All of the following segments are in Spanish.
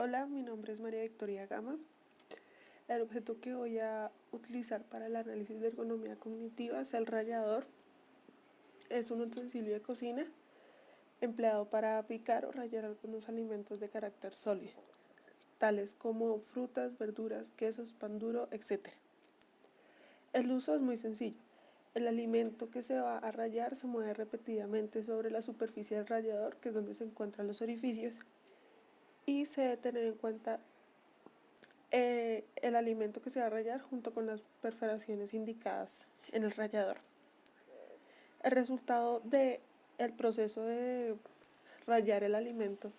Hola, mi nombre es María Victoria Gama. El objeto que voy a utilizar para el análisis de ergonomía cognitiva es el rallador. Es un utensilio de cocina empleado para picar o rallar algunos alimentos de carácter sólido, tales como frutas, verduras, quesos, pan duro, etc. El uso es muy sencillo. El alimento que se va a rallar se mueve repetidamente sobre la superficie del rallador, que es donde se encuentran los orificios, y se debe tener en cuenta el alimento que se va a rallar junto con las perforaciones indicadas en el rallador. El resultado del proceso de rallar el alimento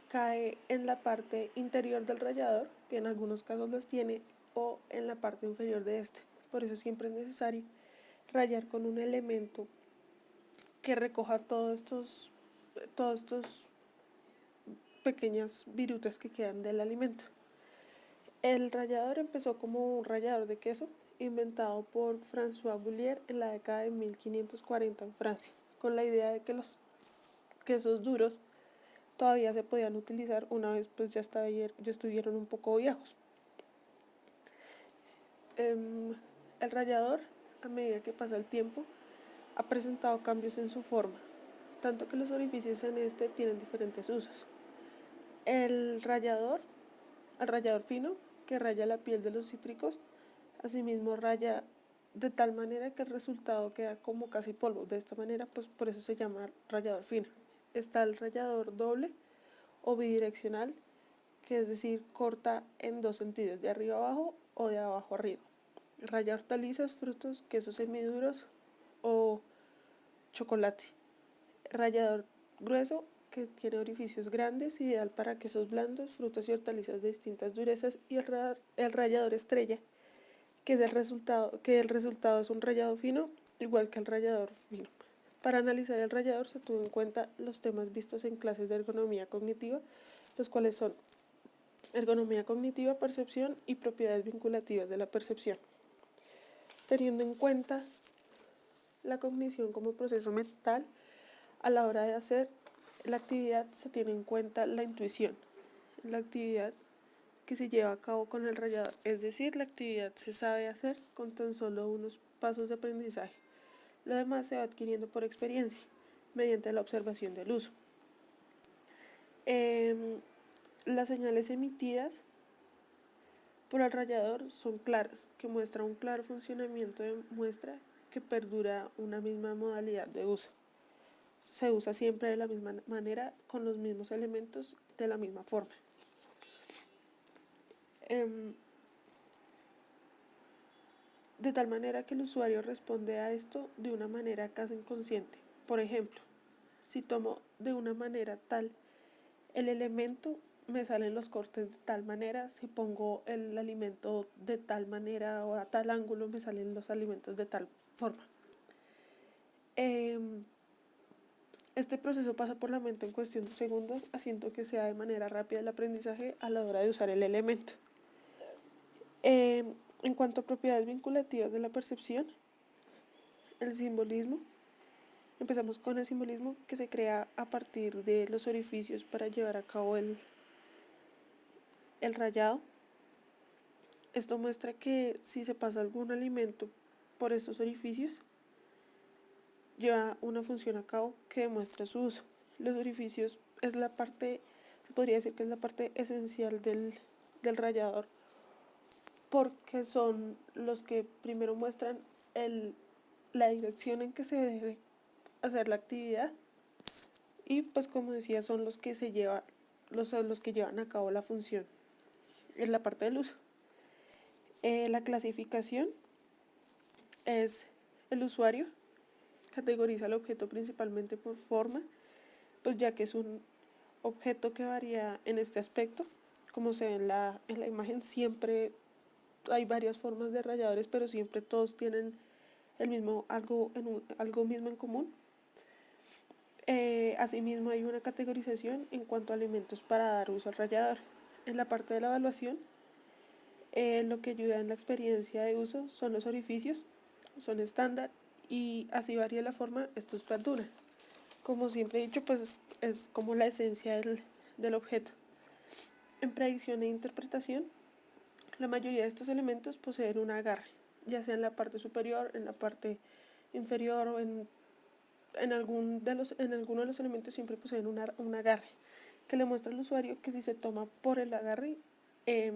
cae en la parte interior del rallador, que en algunos casos las tiene, o en la parte inferior de este. Por eso siempre es necesario rallar con un elemento que recoja todos estos pequeñas virutas que quedan del alimento. El rallador empezó como un rallador de queso inventado por François Boulier en la década de 1540 en Francia, con la idea de que los quesos duros todavía se podían utilizar una vez pues ya estuvieron un poco viejos. El rallador, a medida que pasa el tiempo, ha presentado cambios en su forma, tanto que los orificios en este tienen diferentes usos. El rallador fino, que raya la piel de los cítricos, asimismo raya de tal manera que el resultado queda como casi polvo. De esta manera, pues por eso se llama rallador fino. Está el rallador doble o bidireccional, que es decir, corta en dos sentidos, de arriba abajo o de abajo arriba. Raya hortalizas, frutos, quesos semiduros o chocolate. Rallador grueso, que tiene orificios grandes, ideal para quesos blandos, frutas y hortalizas de distintas durezas. Y el rallador estrella, que el resultado es un rallado fino, igual que el rallador fino. Para analizar el rallador se tuvo en cuenta los temas vistos en clases de ergonomía cognitiva, los cuales son ergonomía cognitiva, percepción y propiedades vinculativas de la percepción. Teniendo en cuenta la cognición como proceso mental, a la hora de hacer la actividad se tiene en cuenta la intuición. La actividad que se lleva a cabo con el rallador, es decir, la actividad se sabe hacer con tan solo unos pasos de aprendizaje. Lo demás se va adquiriendo por experiencia, mediante la observación del uso. Las señales emitidas por el rallador son claras, que muestran un claro funcionamiento de muestra que perdura una misma modalidad de uso. Se usa siempre de la misma manera, con los mismos elementos, de la misma forma. De tal manera que el usuario responde a esto de una manera casi inconsciente. Por ejemplo, si tomo de una manera tal el elemento, me salen los cortes de tal manera. Si pongo el alimento de tal manera o a tal ángulo, me salen los alimentos de tal forma. Este proceso pasa por la mente en cuestión de segundos, haciendo que sea de manera rápida el aprendizaje a la hora de usar el elemento. En cuanto a propiedades vinculativas de la percepción, el simbolismo. Empezamos con el simbolismo, que se crea a partir de los orificios para llevar a cabo el rallado. Esto muestra que si se pasa algún alimento por estos orificios, lleva una función a cabo que demuestra su uso. Los orificios es la parte, se podría decir que es la parte esencial del rallador, porque son los que primero muestran la dirección en que se debe hacer la actividad, y pues como decía, son los que los que llevan a cabo la función en la parte del uso. La clasificación es el usuario categoriza el objeto principalmente por forma, pues ya que es un objeto que varía en este aspecto. Como se ve en la imagen, siempre hay varias formas de ralladores, pero siempre todos tienen algo mismo en común. Asimismo, hay una categorización en cuanto a elementos para dar uso al rallador. En la parte de la evaluación, lo que ayuda en la experiencia de uso son los orificios, son estándar, y así varía la forma, estos perduran. Como siempre he dicho, pues es como la esencia del objeto. En predicción e interpretación, la mayoría de estos elementos poseen un agarre, ya sea en la parte superior, en la parte inferior o en alguno de los elementos siempre poseen un agarre que le muestra al usuario que si se toma por el agarre eh,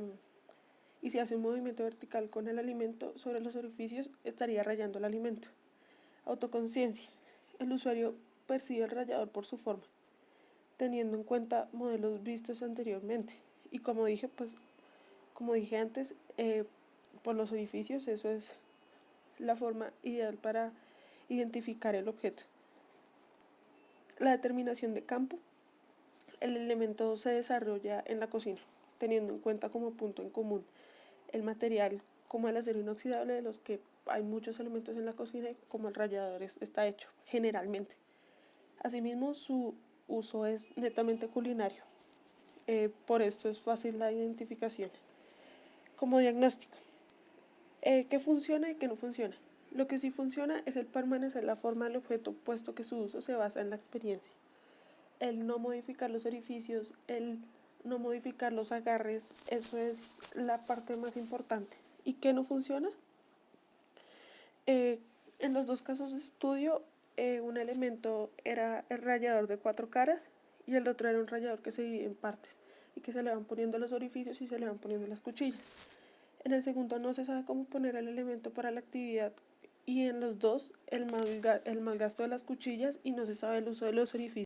y si hace un movimiento vertical con el alimento sobre los orificios, estaría rayando el alimento. Autoconciencia. El usuario percibe el rallador por su forma, teniendo en cuenta modelos vistos anteriormente. Y como dije antes, por los orificios, eso es la forma ideal para identificar el objeto. La determinación de campo. El elemento se desarrolla en la cocina, teniendo en cuenta como punto en común el material como el acero inoxidable, de los que hay muchos elementos en la cocina, como el rallador está hecho, generalmente. Asimismo, su uso es netamente culinario, por esto es fácil la identificación. Como diagnóstico, ¿qué funciona y qué no funciona? Lo que sí funciona es el permanecer la forma del objeto, puesto que su uso se basa en la experiencia. El no modificar los orificios, el no modificar los agarres, eso es la parte más importante. ¿Y qué no funciona? En los dos casos de estudio, un elemento era el rallador de 4 caras y el otro era un rallador que se divide en partes y que se le van poniendo los orificios y se le van poniendo las cuchillas. En el segundo no se sabe cómo poner el elemento para la actividad y en los dos el malgasto de las cuchillas y no se sabe el uso de los orificios.